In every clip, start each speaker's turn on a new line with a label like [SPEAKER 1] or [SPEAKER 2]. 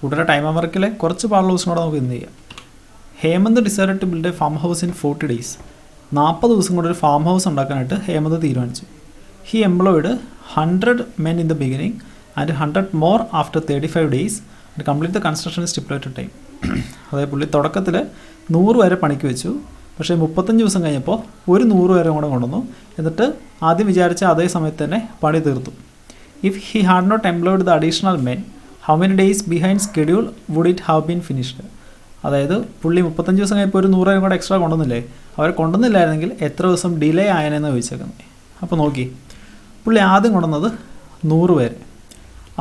[SPEAKER 1] കൂടാതെ ടൈം വർക്കിലെ കുറച്ച് പാടുള്ള ദിവസം കൂടെ നമുക്ക് ഇന്ന് ചെയ്യാം. Hemant decided to build a farm house in 40 days. 40 ദിവസം കൊണ്ട് ഒരു ഫാം ഹൗസ് ഉണ്ടാക്കാനായിട്ട് ഹേമന്ത് തീരുമാനിച്ചു. He employed 100 men in the beginning and 100 more after 35 days and complete the construction in stipulated time. അതായത് പുള്ളി തുടക്കത്തിൽ 100 പേരെ പണിക്ക് വെച്ചു. പക്ഷേ 35 ദിവസം കഴിഞ്ഞപ്പോൾ ഒരു 100 പേരെ കൂടെ കൊണ്ടുവന്നു. എന്നിട്ട് ആദ്യം വിചാരിച്ച അതേ സമയത്ത് തന്നെ പണി തീർത്തു. If he had not employed the additional men, how many days behind schedule would it have been finished? അതായത് പുള്ളി 35 ദിവസം കഴിഞ്ഞപ്പോൾ ഒരു 100 പേരും കൂടെ എക്സ്ട്രാ കൊണ്ടുവന്നില്ലേ, അവരെ കൊണ്ടുവന്നില്ലായിരുന്നെങ്കിൽ എത്ര ദിവസം ഡിലേ ആയനെന്ന് ചോദിച്ചേക്കുന്നത്. അപ്പോൾ നോക്കി, പുള്ളി ആദ്യം കൊണ്ടുവന്നത് 100 പേര്.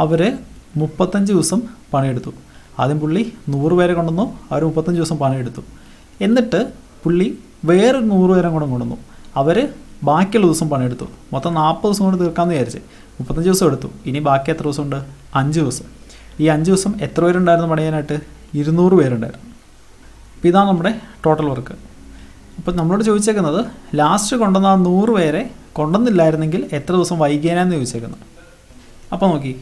[SPEAKER 1] അവർ 35 ദിവസം പണിയെടുത്തു. ആദ്യം പുള്ളി 100 പേരെ കൊണ്ടുവന്നു, അവർ 35 ദിവസം പണിയെടുത്തു. എന്നിട്ട് പുള്ളി വേറെ 100 പേരെ കൂടെ കൊണ്ടുവന്നു, അവർ ബാക്കിയുള്ള ദിവസം പണിയെടുത്തു. മൊത്തം 40 ദിവസം കൊണ്ട് തീർക്കാമെന്ന് വിചാരിച്ച് 35 ദിവസം എടുത്തു. ഇനി ബാക്കി എത്ര ദിവസമുണ്ട്? 5 ദിവസം. ഈ 5 ദിവസം എത്ര പേരുണ്ടായിരുന്നു പണിയാനായിട്ട്? 200 പേരുണ്ടായിരുന്നു. അപ്പോൾ ഇതാണ് നമ്മുടെ ടോട്ടൽ വർക്ക്. അപ്പോൾ നമ്മളോട് ചോദിച്ചേക്കുന്നത് ലാസ്റ്റ് കൊണ്ടുവന്ന 100 പേരെ കൊണ്ടുവന്നില്ലായിരുന്നെങ്കിൽ എത്ര ദിവസം വൈകിയാനെന്ന് ചോദിച്ചേക്കുന്നത്. അപ്പോൾ നോക്കി,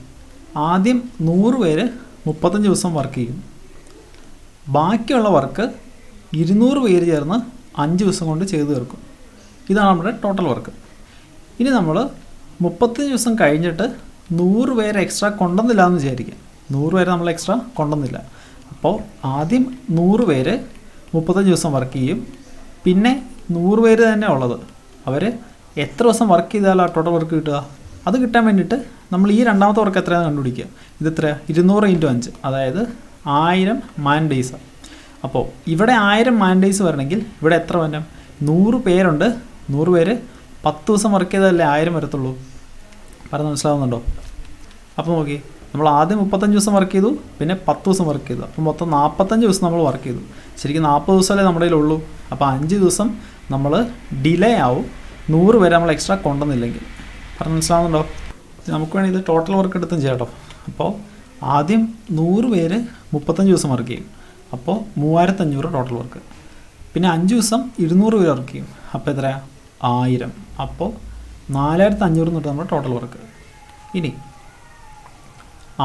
[SPEAKER 1] ആദ്യം 100 പേര് 35 ദിവസം വർക്ക് ചെയ്യും. ബാക്കിയുള്ള വർക്ക് 200 പേര് ചേർന്ന് 5 ദിവസം കൊണ്ട് ചെയ്തു തീർക്കും. ഇതാണ് നമ്മുടെ ടോട്ടൽ വർക്ക്. ഇനി നമ്മൾ 35 ദിവസം കഴിഞ്ഞിട്ട് 100 പേര് എക്സ്ട്രാ കൊണ്ടുവന്നില്ല എന്ന് വിചാരിക്കുക. 100 പേര് നമ്മൾ എക്സ്ട്രാ കൊണ്ടുവന്നില്ല. അപ്പോൾ ആദ്യം 100 പേര് 35 ദിവസം വർക്ക് ചെയ്യും. പിന്നെ 100 പേര് തന്നെ ഉള്ളത്, അവർ എത്ര ദിവസം വർക്ക് ചെയ്താലാണ് ടോട്ടൽ വർക്ക് കിട്ടുക? അത് കിട്ടാൻ വേണ്ടിയിട്ട് നമ്മൾ ഈ രണ്ടാമത്തെ വർക്ക് എത്രയാണെന്ന് കണ്ടുപിടിക്കുക. ഇതെത്ര? 200 × 5, അതായത് 1000 മാൻ ഡേയ്സാണ്. അപ്പോൾ ഇവിടെ 1000 മാൻ ഡേയ്സ് വരണമെങ്കിൽ ഇവിടെ എത്ര വരണം? 100 പേരുണ്ട്. 100 പേര് 10 ദിവസം വർക്ക് ചെയ്താലല്ലേ 1000 വരത്തുള്ളൂ. പറഞ്ഞ് മനസ്സിലാവുന്നുണ്ടോ? അപ്പോൾ നോക്കി, നമ്മൾ ആദ്യം 35 ദിവസം വർക്ക് ചെയ്തു, പിന്നെ 10 ദിവസം വർക്ക് ചെയ്തു. അപ്പോൾ മൊത്തം 45 ദിവസം നമ്മൾ വർക്ക് ചെയ്തു. ശരിക്കും 40 ദിവസമല്ലേ നമ്മുടെ കയ്യിലുള്ളൂ. അപ്പോൾ 5 ദിവസം നമ്മൾ ഡിലേ ആവും 100 പേരെ നമ്മൾ എക്സ്ട്രാ കൊണ്ടുവന്നില്ലെങ്കിൽ. പറഞ്ഞ് മനസ്സിലാവുന്നുണ്ടോ? നമുക്ക് വേണമെങ്കിൽ ഇത് ടോട്ടൽ വർക്ക് എടുത്തും ചെയ്യാം കേട്ടോ. അപ്പോൾ ആദ്യം 100 പേര് 35 ദിവസം വർക്ക് ചെയ്യും. അപ്പോൾ 3500 ടോട്ടൽ വർക്ക്. പിന്നെ 5 ദിവസം 200 പേര് വർക്ക് ചെയ്യും. അപ്പോൾ എത്രയാണ്? 1000. അപ്പോൾ 4500 തൊട്ട് നമ്മുടെ ടോട്ടൽ വർക്ക്. ഇനി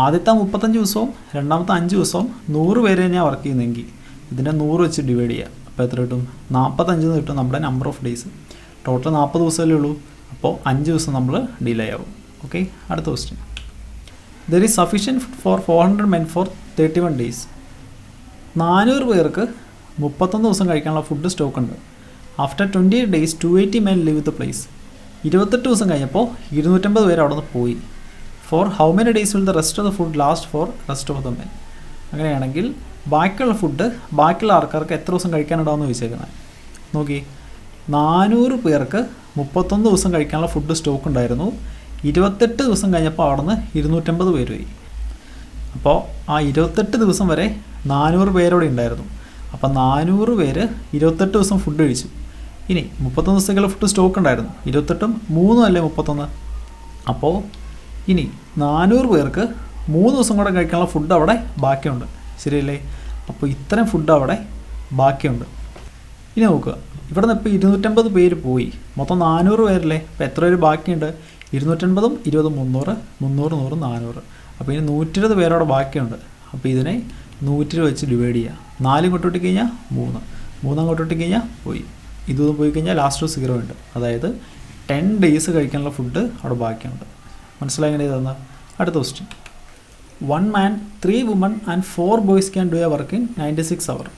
[SPEAKER 1] ആദ്യത്തെ 35 ദിവസവും രണ്ടാമത്തെ 5 ദിവസവും 100 പേര് തന്നെയാണ് വർക്ക് ചെയ്യുന്നതെങ്കിൽ ഇതിനെ 100 വെച്ച് ഡിവൈഡ് ചെയ്യുക. അപ്പോൾ എത്ര കിട്ടും? 45 കിട്ടും നമ്മുടെ നമ്പർ ഓഫ് ഡേയ്സ്. ടോട്ടൽ 40 ദിവസമല്ലേ ഉള്ളൂ. അപ്പോൾ 5 ദിവസം നമ്മൾ ഡിലേ ആവും. ഓക്കെ, അടുത്ത question. There is sufficient four 400 men for 31 days. 400 പേർക്ക് 31 ദിവസം കഴിക്കാനുള്ള ഫുഡ് സ്റ്റോക്ക് ഉണ്ട്. After 28 days 280 men leave the place. 28 ദിവസം കഴിഞ്ഞപ്പോൾ 250 പേര് അവിടെ നിന്ന് പോയി. For how many days will the rest of the food last for rest of the men? അങ്ങനെയാണെങ്കിൽ ബാക്കിയുള്ള ഫുഡ് ബാക്കിയുള്ള ആൾക്കാർക്ക് എത്ര ദിവസം കഴിക്കാനുണ്ടാവുമെന്ന് ചോദിച്ചേക്കുന്നത്. നോക്കി, 400 പേർക്ക് 31 ദിവസം കഴിക്കാനുള്ള ഫുഡ് സ്റ്റോക്ക് ഉണ്ടായിരുന്നു. 28 ദിവസം കഴിഞ്ഞപ്പോൾ അവിടെ നിന്ന് 250 പേര് പോയി. അപ്പോൾ ആ 28 ദിവസം വരെ 400 പേരോടെ ഉണ്ടായിരുന്നു. അപ്പോൾ 400 പേര് 28 ദിവസം ഫുഡ് കഴിച്ചു. ഇനി 31 ദിവസത്തേക്കുള്ള ഫുഡ് സ്റ്റോക്ക് ഉണ്ടായിരുന്നു. 28ഉം 3ഉം അല്ലേ 31. അപ്പോൾ ഇനി 400 പേർക്ക് 3 ദിവസം കൂടെ കഴിക്കാനുള്ള ഫുഡ് അവിടെ ബാക്കിയുണ്ട്. ശരിയല്ലേ? അപ്പോൾ ഇത്രയും ഫുഡ് അവിടെ ബാക്കിയുണ്ട്. ഇനി നോക്കുക, ഇവിടെ നിന്ന് ഇപ്പോൾ 250 പേര് പോയി, മൊത്തം 400 പേരല്ലേ. അപ്പോൾ എത്ര പേര് ബാക്കിയുണ്ട്? 250ഉം 20ഉം 300, 300, 100, 400. അപ്പോൾ ഇനി 120 പേരവിടെ ബാക്കിയുണ്ട്. അപ്പോൾ ഇതിനെ 120 വെച്ച് ഡിവൈഡ് ചെയ്യുക. 4 ഇങ്ങോട്ട് ഇട്ട് കഴിഞ്ഞാൽ 3, 3 അങ്ങോട്ട് ഇട്ട് കഴിഞ്ഞാൽ പോയി. ഇതൊന്നും പോയി കഴിഞ്ഞാൽ ലാസ്റ്റ് 0 ഉണ്ട്. അതായത് 10 days കഴിക്കാനുള്ള ഫുഡ് അവിടെ ബാക്കിയുണ്ട്. മനസ്സിലായി എങ്ങനെ ഇതെന്ന്? അടുത്ത question. 1 man, 3 women and 4 boys can do a work in 96 hours.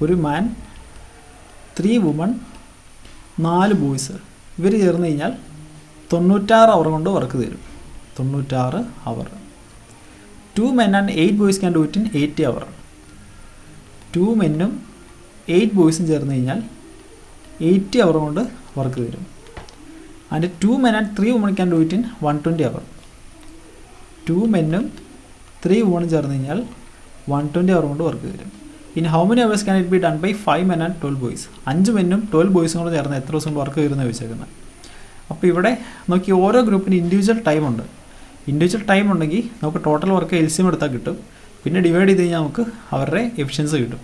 [SPEAKER 1] ഒരു മാൻ, 3 women, 4 ബോയ്സ്, ഇവർ ചേർന്ന് കഴിഞ്ഞാൽ 96 അവർ കൊണ്ട് വർക്ക് തരും. 96 അവർ. 2 men and 8 boys can do it in 80 hours. 2 മെന്നും 8 ബോയ്സും ചേർന്ന് കഴിഞ്ഞാൽ 80 അവർ കൊണ്ട് വർക്ക് തരും. And 2 men and 3 women can do it in 120 hours. 2 മെന്നും 3 women ചേർന്ന് കഴിഞ്ഞാൽ 120 അവർ കൊണ്ട് വർക്ക് തരും. In how many hours can it be done by 5 men and 12 boys? 5 മെന്നും 12 ബോയ്സും കൂടെ ചേർന്ന് എത്ര ദിവസം വർക്ക് തരുമെന്ന് ചോദിച്ചേക്കുന്നത്. അപ്പോൾ ഇവിടെ നോക്കി, ഓരോ ഗ്രൂപ്പിന് ഇൻഡിവിജ്വൽ ടൈം ഉണ്ട്. ഇൻഡിവിജ്വൽ ടൈം ഉണ്ടെങ്കിൽ നമുക്ക് ടോട്ടൽ വർക്ക് LCM എടുത്താൽ കിട്ടും. പിന്നെ ഡിവൈഡ് ചെയ്ത് കഴിഞ്ഞാൽ നമുക്ക് അവരുടെ എഫിഷ്യൻസി കിട്ടും.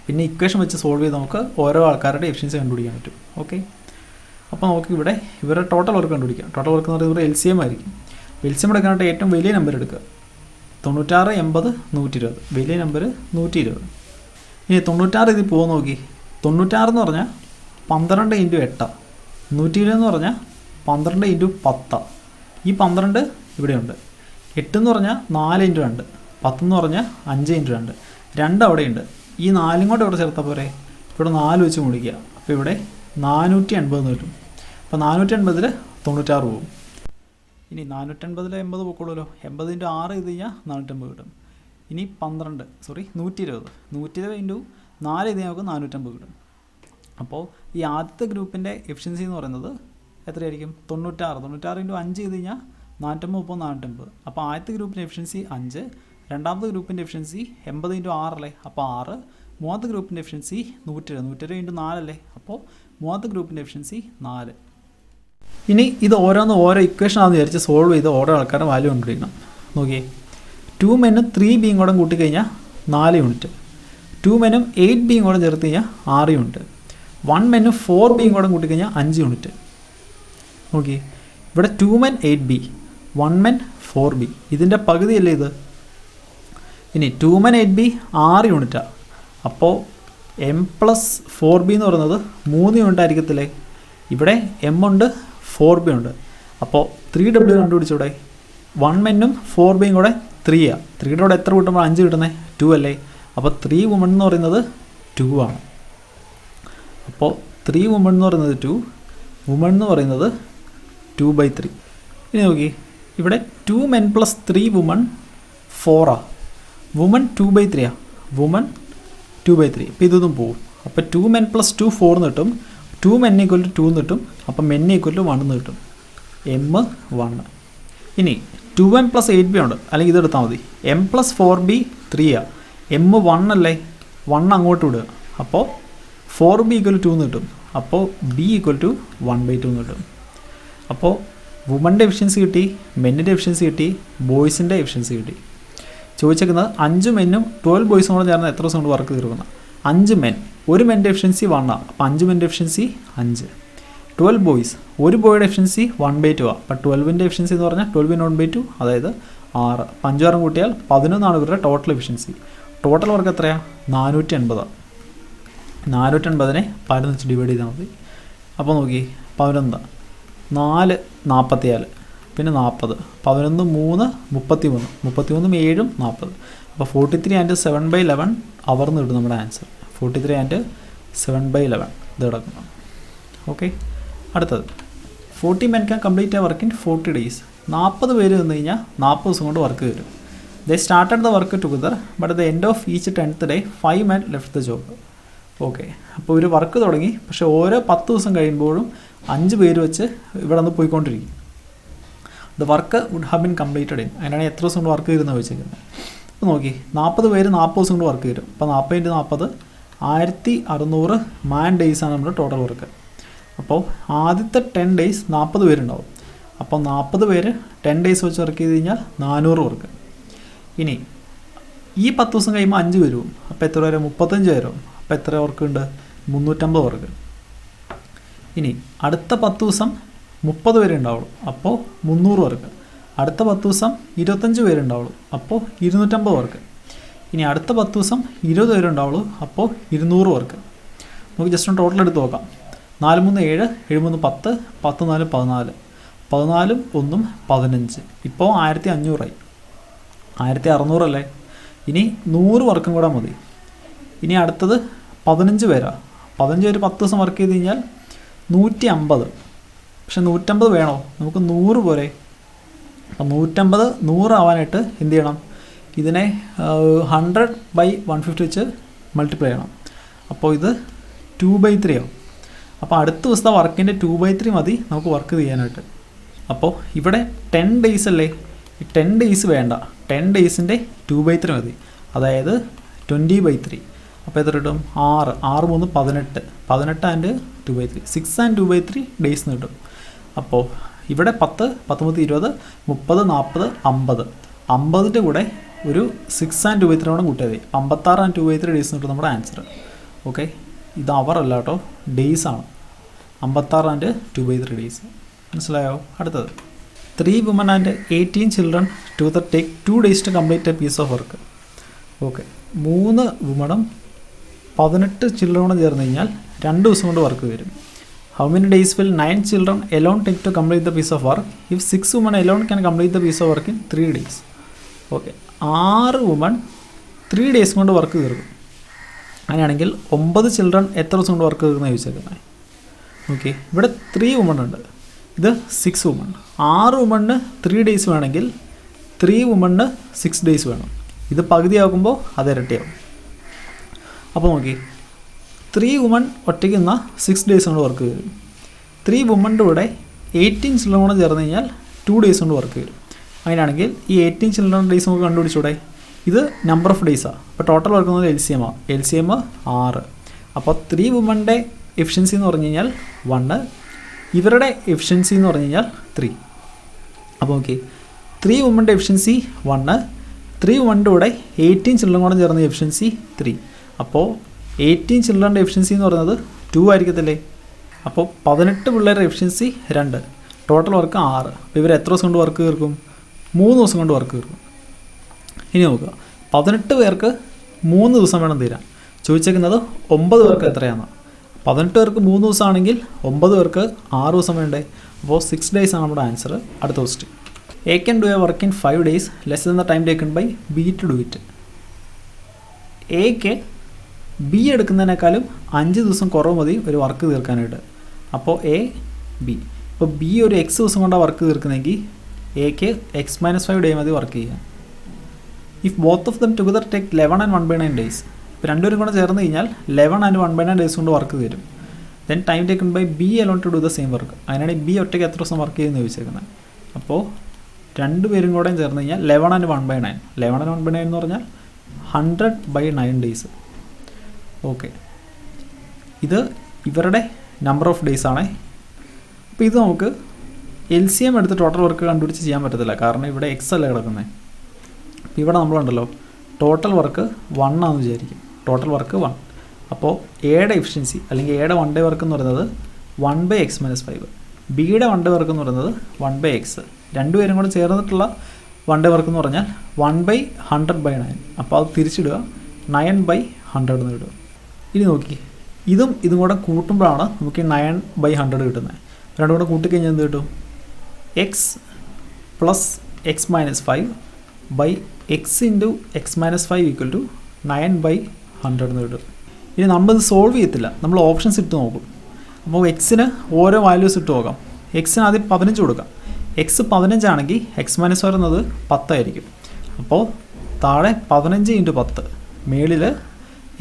[SPEAKER 1] പിന്നെ ഇക്വേഷൻ വെച്ച് സോൾവ് ചെയ്ത് നമുക്ക് ഓരോ ആൾക്കാരുടെ എഫിഷ്യൻസി കണ്ടുപിടിക്കാൻ പറ്റും. ഓക്കെ, അപ്പോൾ നമുക്ക് ഇവിടെ ഇവരുടെ ടോട്ടൽ വർക്ക് കണ്ടുപിടിക്കാം. ടോട്ടൽ വർക്ക് എന്ന് പറയുന്നത് LCM ആയിരിക്കും. LCM എടുക്കാനായിട്ട് ഏറ്റവും വലിയ നമ്പർ എടുക്കുക. 96, 80, 120. വലിയ നമ്പർ 120. ഇനി 96 ഇതിൽ പോകുന്ന നോക്കി. 96 എന്ന് പറഞ്ഞാൽ 12 ഇൻറ്റു 8. 120 എന്ന് പറഞ്ഞാൽ 12 ഇൻറ്റു 10. ഈ 12 ഇവിടെയുണ്ട്. 8 എന്ന് പറഞ്ഞാൽ 4 ഇൻറ്റു 2. 10 എന്ന് പറഞ്ഞാൽ 5 ഇൻറ്റു 2. 2 അവിടെയുണ്ട്. ഈ 4 കൂടെ ഇവിടെ ചേർത്താൽ പോരെ. ഇവിടെ 4 വെച്ച് മുടിക്കുക. അപ്പോൾ ഇവിടെ 480 കിട്ടും. അപ്പോൾ 480 96 പോകും. ഇനി 480 80 പോയിക്കോളൂല്ലോ. 80 ഇൻറ്റു 6 ചെയ്ത് കഴിഞ്ഞാൽ 450 കിട്ടും. ഇനി 120 ഇൻറ്റു 4 ചെയ്ത് നമുക്ക് 450 കിട്ടും. അപ്പോൾ ഈ ആദ്യത്തെ ഗ്രൂപ്പിൻ്റെ എഫിഷ്യൻസി എന്ന് പറയുന്നത് എത്രയായിരിക്കും? 96 ഇൻറ്റു 5 ചെയ്ത് കഴിഞ്ഞാൽ 450 450. അപ്പോൾ ആദ്യത്തെ ഗ്രൂപ്പിൻ്റെ എഫിഷ്യൻസി 5. രണ്ടാമത്തെ ഗ്രൂപ്പിൻ്റെ എഫിഷ്യൻസി 80 ഇൻറ്റു 6 അല്ലേ, അപ്പോൾ 6. മൂന്നാമത്തെ ഗ്രൂപ്പിൻ്റെ എഫിഷ്യൻസി 120 ഇൻറ്റു 4 അല്ലേ, അപ്പോൾ മൂന്നാമത്തെ ഗ്രൂപ്പിൻ്റെ എഫിഷ്യൻസി 4. ഇനി ഇത് ഓരോ ഇക്വേഷൻ ആണെന്ന് വിചാരിച്ച് സോൾവ് ചെയ്ത് ഓരോ ആൾക്കാരുടെ വാല്യൂ കണ്ടുപിടിക്കണം. നോക്കിയേ, 2 മെനും 3 ബിയും കൂടെ കൂട്ടിക്കഴിഞ്ഞാൽ 4 യൂണിറ്റ്. 2 മെനും 8 ബിയും കൂടെ ചേർത്ത് കഴിഞ്ഞാൽ 6 യൂണിറ്റ്. 1 മെനും 4 ബിയും കൂടെ കൂട്ടിക്കഴിഞ്ഞാൽ 5 യൂണിറ്റ്. നോക്കി, ഇവിടെ 2 മെൻ 8 ബി, 1 മെൻ 4 ബി, ഇതിൻ്റെ പകുതിയല്ലേ ഇത്. ഇനി 2 മെൻ 8 ബി 6 യൂണിറ്റാണ്. അപ്പോൾ എം പ്ലസ് 4 ബി എന്ന് പറയുന്നത് 3 യൂണിറ്റ് ആയിരിക്കത്തില്ലേ. ഇവിടെ എം ഉണ്ട്, 4 ബി ഉണ്ട്. അപ്പോൾ 3W കണ്ടുപിടിച്ചൂടെ. 1 മെന്നും 4 ബിയും കൂടെ 3 3യുടെ കൂടെ എത്ര കൂട്ടുമ്പോൾ 5 കിട്ടുന്നത്? 2 അല്ലേ. അപ്പോൾ 3 വുമൺ എന്ന് പറയുന്നത് 2 ആണ്. അപ്പോൾ 3 വുമൺ എന്ന് പറയുന്നത് 2, വുമൺ എന്ന് പറയുന്നത് 2/3. ഇനി നോക്കി, ഇവിടെ 2 men plus 3 woman 4 woman 2/3 woman 2/3. അപ്പോൾ ഇതൊന്നും പോകും. അപ്പോൾ 2 മെൻ പ്ലസ് 2 4 എന്ന് കിട്ടും. 2 മെൻ ഈക്വൽ ടു 2 എന്ന് കിട്ടും. അപ്പോൾ മെൻ ഈക്വൽ ടു 1 എന്ന് കിട്ടും. എം 1. ഇനി 2m പ്ലസ് 8 ബി ഉണ്ട്, അല്ലെങ്കിൽ ഇതെടുത്താൽ മതി. എം പ്ലസ് 4 ബി 3 എം 1 അല്ലേ, 1 അങ്ങോട്ട് വിടുക. അപ്പോൾ 4 ബി ഈക്വൽ ടു 2 എന്ന് കിട്ടും. അപ്പോൾ ബി ഈക്വൽ ടു 1/2 എന്ന് കിട്ടും. അപ്പോൾ വുമൻ്റെ എഫിഷ്യൻസി കിട്ടി, മെന്നിൻ്റെ എഫിഷ്യൻസി കിട്ടി, ബോയ്സിൻ്റെ എഫിഷ്യൻസി കിട്ടി. ചോദിച്ചേക്കുന്നത് 5 മെന്നും 12 ബോയ്സും കൂടെ ചേർന്ന് എത്ര ദിവസം കൊണ്ട് വർക്ക് തീർക്കുന്നത്? 5 മെൻ, ഒരു മെൻ്റെ എഫിഷ്യൻസി 1 അപ്പോൾ 5 മെൻ്റെ എഫിഷ്യൻസി 5. 12 ബോയ്സ്, ഒരു ബോയുടെ എഫിഷ്യൻസി 1/2 അപ്പോൾ 12ൻ്റെ എഫിഷ്യൻസി എന്ന് പറഞ്ഞാൽ 12 1/2 അതായത് 6. 5 6 കൂട്ടിയാൽ 11 ഇവരുടെ ടോട്ടൽ എഫിഷ്യൻസി. ടോട്ടൽ വർക്ക് എത്രയാണ്? 480. 480നെ 11 വെച്ച് ഡിവൈഡ് ചെയ്താൽ മതി. അപ്പോൾ നോക്കി, 11 4 44, പിന്നെ 40, 11 3 33, 33 7 40. അപ്പോൾ 43 ആൻഡ് 7/11 അവർ എന്ന് കിട്ടും നമ്മുടെ ആൻസർ. 43 ആൻഡ് 7/11 ഇത് കിടക്കണം. ഓക്കെ, അടുത്തത് 40 men can complete a work in 40 days. 40 പേര് നിന്ന് കഴിഞ്ഞാൽ 40 ദിവസം കൊണ്ട് വർക്ക് തരും. They started the work together, but at the end of each 10th day 5 men left the job. Okay, അപ്പോൾ ഒരു വർക്ക് തുടങ്ങി, പക്ഷേ ഓരോ 10 ദിവസം കഴിയുമ്പോഴും 5 പേര് വെച്ച് ഇവിടെ നിന്ന് പോയിക്കൊണ്ടിരിക്കും. The work would have been completed in, അതിനാണ് എത്ര ദിവസം കൊണ്ട് വർക്ക് തരുന്നത് ചോദിച്ചിരിക്കുന്നത്. അപ്പോൾ നോക്കി, 40 പേര് 40 ദിവസം കൊണ്ട് വർക്ക് തരും. അപ്പോൾ 40 × 40 1600 മാൻ ഡേയ്സാണ് നമ്മുടെ ടോട്ടൽ വർക്ക്. അപ്പോൾ ആദ്യത്തെ 10 days 40 പേരുണ്ടാവും. അപ്പോൾ 40 പേര് 10 days വെച്ച് വർക്ക് ചെയ്ത് കഴിഞ്ഞാൽ 400 വർക്ക്. ഇനി ഈ 10 ദിവസം കഴിയുമ്പോൾ 5 വരും. അപ്പോൾ എത്ര വരെ? 35 വരും. അപ്പോൾ എത്ര വർക്ക് ഉണ്ട്? 350 വർക്ക്. ഇനി അടുത്ത 10 ദിവസം 30 പേര് ഉണ്ടാവുള്ളൂ. അപ്പോൾ 300 വർക്ക്. അടുത്ത 10 ദിവസം 25 പേരുണ്ടാവുള്ളൂ. അപ്പോൾ 250 വർക്ക്. ഇനി അടുത്ത 10 ദിവസം 20 പേരുണ്ടാവുള്ളൂ. അപ്പോൾ 200 വർക്ക്. നമുക്ക് ജസ്റ്റ് ഒന്ന് ടോട്ടൽ എടുത്ത് നോക്കാം. 4 3 7, 7 3 10, 10 4 14, 14 1 15. ഇപ്പോൾ 1500 ആയി. 1600 അല്ലേ. ഇനി 100 വർക്കും കൂടെ മതി. ഇനി അടുത്തത് 15 പേരാണ്. 15 പേര് 10 ദിവസം വർക്ക് ചെയ്ത് കഴിഞ്ഞാൽ 150. പക്ഷെ 150 വേണോ? നമുക്ക് 100 പോരെ. അപ്പം 150 ആവാനായിട്ട് എന്ത് ചെയ്യണം? ഇതിനെ 100/150 വെച്ച് മൾട്ടിപ്ലൈ ചെയ്യണം. അപ്പോൾ ഇത് 2/3 ആവും. അപ്പോൾ അടുത്ത ദിവസത്തെ വർക്കിൻ്റെ 2/3 മതി നമുക്ക് വർക്ക് ചെയ്യാനായിട്ട്. അപ്പോൾ ഇവിടെ 10 days അല്ലേ, ഈ 10 days വേണ്ട. 10 daysൻ്റെ 2/3 മതി, അതായത് 20/3. അപ്പോൾ എത്ര കിട്ടും? 6 6 3 18, 18 ആൻഡ് 2/3, 6 ആൻഡ് 2/3 days എന്ന് കിട്ടും. അപ്പോൾ ഇവിടെ 10 19 20 30 40 50, 50ൻ്റെ കൂടെ ഒരു 6 ആൻഡ് 2/3 കൂടെ കൂട്ടിയാൽ മതി. 56 ആൻഡ് 2/3 days എന്ന് കിട്ടും നമ്മുടെ ആൻസർ. ഓക്കെ, ഇത് അവർ അല്ല കേട്ടോ, ഡേയ്സ് ആണ്. 56 ആൻഡ് 2/3 days. മനസ്സിലായോ? അടുത്തത് 3 women and 18 children together take 2 days to complete a piece of work. Okay, 3 വുമണും 18 ചിൽഡ്രനും ചേർന്ന് കഴിഞ്ഞാൽ 2 ദിവസം കൊണ്ട് വർക്ക് വരും. How many days will 9 children alone take to complete the piece of work if 6 women alone can complete the piece of work in 3 days? Okay, 6 woman 3 days കൊണ്ട് work തീർക്കും. അങ്ങനെയാണെങ്കിൽ 9 children എത്ര ദിവസം കൊണ്ട് വർക്ക് തീർക്കുന്ന ചോദിച്ചേക്കുന്നത്. Okay, ഇവിടെ 3 woman ഉണ്ട്, ഇത് 6 വുമൺ. 6 വുമണിന് 3 ഡേയ്സ് വേണമെങ്കിൽ 3 വുമണിന് 6 ഡേയ്സ് വേണം. ഇത് പകുതിയാകുമ്പോൾ അത് ഇരട്ടിയാവും. അപ്പോൾ നോക്കി, 3 വുമൺ ഒറ്റയ്ക്ക് നിന്നാൽ 6 ഡേയ്സ് കൊണ്ട് വർക്ക് വരും. 3 വുമണിൻ്റെ കൂടെ 18 ചിൽഡ്രൻ കൂടെ ചേർന്ന് കഴിഞ്ഞാൽ 2 ഡേയ്സ് കൊണ്ട് വർക്ക് വരും. അങ്ങനെയാണെങ്കിൽ ഈ 18 ചിൽഡ്രൻ ഡേയ്സ് നമുക്ക് കണ്ടുപിടിച്ചൂടെ? ഇത് നമ്പർ ഓഫ് ഡേയ്സാണ്. അപ്പോൾ ടോട്ടൽ വർക്കുന്നത് LCM 6. അപ്പോൾ 3 വുമണിൻ്റെ എഫിഷ്യൻസി എന്ന് പറഞ്ഞു കഴിഞ്ഞാൽ 1, ഇവരുടെ എഫിഷ്യൻസി എന്ന് പറഞ്ഞു കഴിഞ്ഞാൽ 3. അപ്പോൾ ഓക്കെ, 3 വുമണിൻ്റെ എഫിഷ്യൻസി 1, 3 വുമണിൻ്റെ കൂടെ 18 ചിൽഡ്രൻ കൂടെ ചേർന്ന എഫിഷ്യൻസി 3. അപ്പോൾ 18 ചിൽഡ്രൻ്റെ എഫിഷ്യൻസി എന്ന് പറയുന്നത് 2 ആയിരിക്കത്തില്ലേ? അപ്പോൾ 18 പിള്ളേരുടെ എഫിഷ്യൻസി 2, ടോട്ടൽ വർക്ക് 6. അപ്പോൾ ഇവർ എത്ര ദിവസം കൊണ്ട് വർക്ക് തീർക്കും? 3 ദിവസം കൊണ്ട് വർക്ക് തീർക്കും. ഇനി നോക്കുക, 18 പേർക്ക് 3 ദിവസം വേണം തീരാൻ. ചോദിച്ചേക്കുന്നത് 9 പേർക്ക് എത്രയാണ്? 18 പേർക്ക് 3 ദിവസമാണെങ്കിൽ 9 പേർക്ക് 6 ദിവസം വേണ്ടേ? അപ്പോൾ 6 ഡേയ്സ് ആണ് നമ്മുടെ ആൻസർ. അടുത്ത question, A can do a work in 5 days less than the time taken by B to do it. എക്ക് ബി എടുക്കുന്നതിനേക്കാളും 5 ദിവസം കുറവ് മതി ഒരു വർക്ക് തീർക്കാനായിട്ട്. അപ്പോൾ A, B. ഇപ്പോൾ B ഒരു X ദിവസം കൊണ്ടാണ് വർക്ക് തീർക്കുന്നതെങ്കിൽ എക്ക് X-5 ഡേ മതി വർക്ക് ചെയ്യാൻ. If both of them together take 11 and 1/9 days. ഇപ്പോൾ രണ്ടുപേരും കൂടെ ചേർന്ന് കഴിഞ്ഞാൽ 11 and 1/9 ഡേയ്സ് കൊണ്ട് വർക്ക് തരും. Then time taken by B alone to do the same work. അതിനാണ് B ഒറ്റയ്ക്ക് എത്ര ദിവസം വർക്ക് ചെയ്യുമെന്ന് ചോദിച്ചേക്കുന്നത്. അപ്പോൾ രണ്ടുപേരും കൂടെ ചേർന്ന് കഴിഞ്ഞാൽ 11 and 1/9. 11 and 1/9 എന്ന് പറഞ്ഞാൽ 100/9 ഡേയ്സ്. ഓക്കെ, ഇത് ഇവരുടെ നമ്പർ ഓഫ് ഡേയ്സ് ആണേ. അപ്പോൾ ഇത് നമുക്ക് LCM എടുത്ത് ടോട്ടൽ വർക്ക് കണ്ടുപിടിച്ച് ചെയ്യാൻ പറ്റത്തില്ല, കാരണം ഇവിടെ X അല്ല കിടക്കുന്നത്. അപ്പോൾ ഇവിടെ നമ്മളുണ്ടല്ലോ ടോട്ടൽ വർക്ക് 1 ആണെന്ന് വിചാരിക്കും. Total work 1. അപ്പോൾ എയുടെ എഫിഷ്യൻസി അല്ലെങ്കിൽ എയുടെ 1 ഡേ വർക്ക് എന്ന് പറയുന്നത് 1/X-5. ബിയുടെ 1 ഡേ വർക്ക് എന്ന് പറയുന്നത് 1/X. രണ്ടുപേരും കൂടെ ചേർന്നിട്ടുള്ള 1 ഡേ വർക്ക് എന്ന് പറഞ്ഞാൽ 1/100/9. അപ്പോൾ അത് തിരിച്ചിടുക, 9/100 എന്ന് ഇടുക. ഇനി നോക്കി, ഇതും കൂടെ കൂട്ടുമ്പോഴാണ് നമുക്ക് 9/100 കിട്ടുന്നത്. രണ്ടും കൂടെ കൂട്ടിക്കഴിഞ്ഞാൽ എന്ത് കിട്ടും? X + X-5 X × X-5 = 9/100 എന്ന് കിട്ടും. ഇനി നമ്മളിത് സോൾവ് ചെയ്യത്തില്ല, നമ്മൾ ഓപ്ഷൻസ് ഇട്ട് നോക്കും. അപ്പോൾ എക്സിന് ഓരോ വാല്യൂസ് ഇട്ട് നോക്കാം. എക്സിന് ആദ്യം 15 കൊടുക്കാം. X 15 ആണെങ്കിൽ X-5 എന്നത് 10 ആയിരിക്കും. അപ്പോൾ താഴെ 15 × 10, മേളിൽ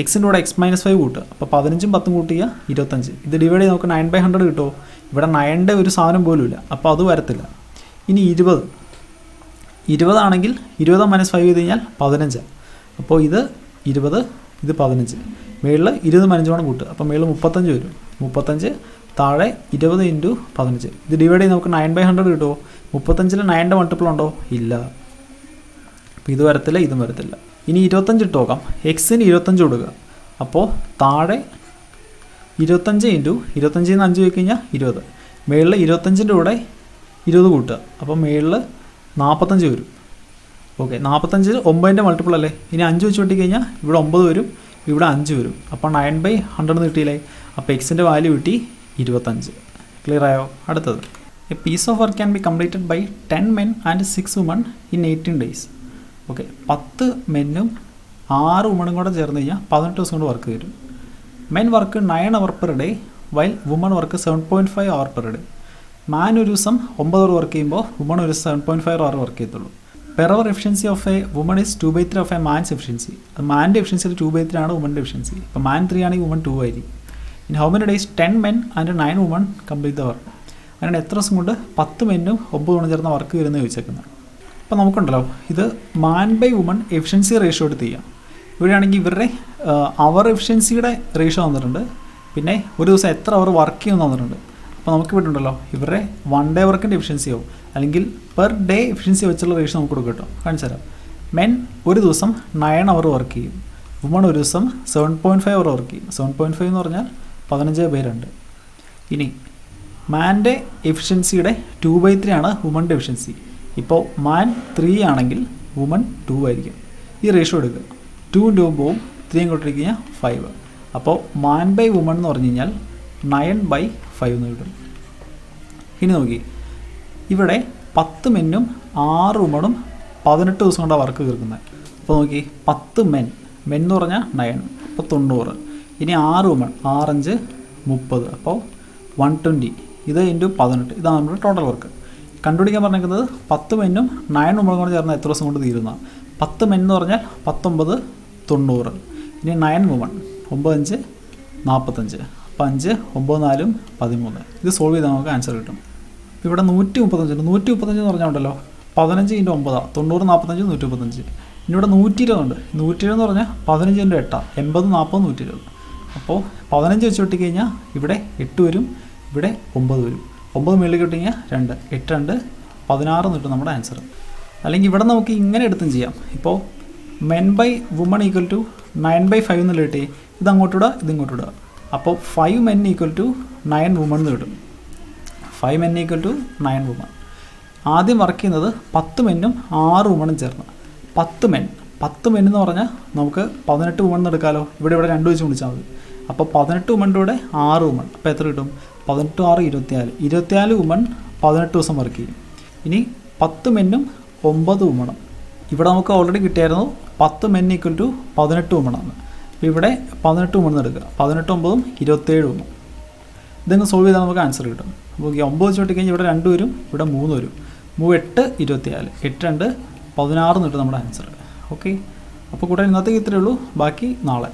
[SPEAKER 1] എക്സിൻ്റെ കൂടെ X-5 കൂട്ടുക. അപ്പോൾ 15ഉം 10ഉം കൂട്ടിയ 25. ഇത് ഡിവൈഡ് ചെയ്ത് നമുക്ക് 9/100 കിട്ടുമോ? ഇവിടെ 9ൻ്റെ ഒരു സാധനം പോലും ഇല്ല, അപ്പോൾ അത് വരത്തില്ല. ഇനി 20 ആണെങ്കിൽ 20 - 5 ചെയ്ത് കഴിഞ്ഞാൽ 15. അപ്പോൾ ഇത് 20, ഇത് 15. മേളിൽ 20 - 5 കൂട്ടുക. അപ്പോൾ മേളിൽ 35 വരും. 35 താഴെ 20 × 15. ഇത് ഡിവൈഡ് ചെയ്ത് നമുക്ക് 9/100 കിട്ടുമോ? 35ൽ 9ൻ്റെ മൾട്ടിപ്പിൾ ഉണ്ടോ? ഇല്ല. അപ്പോൾ ഇത് വരത്തില്ല, ഇതും വരത്തില്ല. ഇനി 25 ഇട്ട് നോക്കാം. എക്സിന് 25 കൊടുക്കുക. അപ്പോൾ താഴെ 25 × 25 ന്ന് 5 പോയി കഴിഞ്ഞാൽ 20. മേളിൽ 25ൻ്റെ കൂടെ 20 കൂട്ടുക. അപ്പോൾ മേളിൽ 45 വരും. ഓക്കെ, 45 9ൻ്റെ മൾട്ടിപ്പിൾ അല്ലേ? ഇനി 5 വെച്ച് വെട്ടി കഴിഞ്ഞാൽ ഇവിടെ 9 വരും, ഇവിടെ 5 വരും. അപ്പോൾ 9/100 എന്ന് കിട്ടിയില്ലേ? അപ്പോൾ എക്സിൻ്റെ വാല്യൂ കിട്ടി 25. ക്ലിയർ ആയോ? അടുത്തത്, a piece of work can be completed by 10 men and 6 women in 18 days. Okay, 10 മെന്നും 6 വുമണും കൂടെ ചേർന്ന് കഴിഞ്ഞാൽ 18 ദിവസം കൊണ്ട് വർക്ക് തരും. Men work 9 hours per day while woman work 7.5 hours per day. മാൻ ഒരു ദിവസം 9 hours വർക്ക് ചെയ്യുമ്പോൾ വുമൺ ഒരു 7.5 hours വർക്ക് ചെയ്യത്തുള്ളൂ. Per hour efficiency of A woman is 2/3 of A man's efficiency. അത് മാൻ്റെ എഫിഷ്യൻസി 2/3 ആണ് വുമൻ്റെ എഫിഷ്യൻസി. ഇപ്പോൾ മാൻ 3 ആണെങ്കിൽ വുമൺ 2 ആയിരിക്കും. In how many days 10 men and 9 women complete the work. അങ്ങനെ എത്ര ദിവസം കൊണ്ട് 10 മെന്നും 9 women ചേർന്ന വർക്ക് വരുന്നത് ചോദിച്ചേക്കുന്നത്. അപ്പോൾ നമുക്കുണ്ടല്ലോ, ഇത് മാൻ/വുമൺ എഫിഷ്യൻസി റേഷ്യോ എടുത്ത് ചെയ്യാം. ഇവിടെയാണെങ്കിൽ ഇവരുടെ അവർ എഫിഷ്യൻസിയുടെ റേഷ്യോ തന്നിട്ടുണ്ട്, പിന്നെ ഒരു ദിവസം എത്ര അവർ വർക്ക് ചെയ്യുമെന്ന് തന്നിട്ടുണ്ട്. അപ്പോൾ നമുക്ക് ഇവിടെ ഉണ്ടല്ലോ ഇവരുടെ 1 day വർക്കിൻ്റെ എഫിഷ്യൻസിയോ അല്ലെങ്കിൽ പെർ ഡേ എഫിഷ്യൻസി വെച്ചുള്ള റേഷ്യോ നമുക്ക് കൊടുക്കും കേട്ടോ. കാണിച്ചു തരാം. മെൻ ഒരു ദിവസം 9 hours വർക്ക് ചെയ്യും. വുമൺ ഒരു ദിവസം 7.5 hours വർക്ക് ചെയ്യും. 7.5 എന്ന് പറഞ്ഞാൽ 15/2. ഇനി മാൻ്റെ എഫിഷ്യൻസിയുടെ 2/3 ആണ് വുമൻ്റെ എഫിഷ്യൻസി. ഇപ്പോൾ മാൻ 3 ആണെങ്കിൽ വുമൺ 2 ആയിരിക്കും. ഈ റേഷ്യോ എടുക്കുക, 2 × 2 പോവും, 3 ഇങ്ങോട്ടേക്ക് കഴിഞ്ഞാൽ 5. അപ്പോൾ മാൻ ബൈ വുമൺ എന്ന് പറഞ്ഞു കഴിഞ്ഞാൽ 9/5 എന്ന് കിട്ടും. ഇനി നോക്കി, ഇവിടെ 10 മെന്നും 6 വുമണും 18 ദിവസം കൊണ്ടാണ് വർക്ക് തീർക്കുന്നത്. അപ്പോൾ നോക്കി, 10 മെൻ എന്ന് പറഞ്ഞാൽ 9, അപ്പോൾ 90. ഇനി 6 വുമൺ, 6×5 30, അപ്പോൾ 120. ഇത് ഇൻറ്റു 18, ഇതാണ് നമ്മുടെ ടോട്ടൽ വർക്ക്. കണ്ടുപിടിക്കാൻ പറഞ്ഞിരിക്കുന്നത് 10 മെന്നും 9 വുമണും കൂടെ ചേർന്ന് എത്ര ദിവസം കൊണ്ട് തീരുന്ന. 10 മെൻ എന്ന് പറഞ്ഞാൽ 19, 90. ഇനി 9 വുമൺ, 9×5 45, അപ്പോൾ 5, 9, 4, 13. ഇത് സോൾവ് ചെയ്താൽ നമുക്ക് ആൻസർ കിട്ടും. ഇവിടെ 135 ഉണ്ട്. 135 എന്ന് പറഞ്ഞാൽ ഉണ്ടല്ലോ 15 × 9, 90, 45, 135. ഇനി ഇവിടെ 120 ഉണ്ട്. 120 എന്ന് പറഞ്ഞാൽ 15 × 8, 80, 40, 120. അപ്പോൾ 15 വെച്ച് വെട്ടിക്കഴിഞ്ഞാൽ ഇവിടെ 8 വരും, ഇവിടെ 9 വരും. 9 മേളിൽ കിട്ടിക്കഴിഞ്ഞാൽ 2, 8, 2, 16 എന്ന് കിട്ടും നമ്മുടെ ആൻസർ. അല്ലെങ്കിൽ ഇവിടെ നമുക്ക് ഇങ്ങനെ എടുത്തും ചെയ്യാം. ഇപ്പോൾ men by woman equal to 9/5 എന്നുള്ള കിട്ടി. ഇത് അങ്ങോട്ട് ഇടുക, ഇത് ഇങ്ങോട്ട് ഇടുക. അപ്പോൾ 5 മെൻ ഈക്വൽ ടു 9 വുമൺ എന്ന് കിട്ടും. 5 മെൻ ഈക്വൽ ടു 9 വുമൺ. ആദ്യം വർക്ക് ചെയ്യുന്നത് 10 മെന്നും 6 വുമണും ചേർന്ന്. 10 മെൻ എന്ന് പറഞ്ഞാൽ നമുക്ക് 18 വുമൺ എന്ന് എടുക്കാമല്ലോ. ഇവിടെ 2 വെച്ച് വിളിച്ചാൽ മതി. അപ്പോൾ 18 വുമണിൻ്റെ കൂടെ 6 വുമൺ, അപ്പോൾ എത്ര കിട്ടും? 18, 6, 24. 24 വുമൺ 18 ദിവസം വർക്ക് ചെയ്യും. ഇനി 10 മെന്നും 9 വുമണും. ഇവിടെ നമുക്ക് ഓൾറെഡി കിട്ടിയായിരുന്നു 10 മെൻ ഈക്വൽ ടു 18 വുമണാണ്. അപ്പോൾ ഇവിടെ 18 വുമൺ എടുക്കുക. 18, 9, 27 വുമൺ. ഇതങ്ങ് സോൾവ് ചെയ്താൽ നമുക്ക് ആൻസർ കിട്ടും. അപ്പോൾ 9 വെച്ച് വെട്ടിക്കഴിഞ്ഞാൽ ഇവിടെ 2 വരും, ഇവിടെ 3 വരും. 8, 24, 8, 2, 16 എന്ന് കിട്ടും നമ്മുടെ ആൻസർ. ഓക്കെ, അപ്പോൾ കൂടെ ഇന്നത്തേക്ക് ഇത്രയേ ഉള്ളൂ. ബാക്കി നാളെ.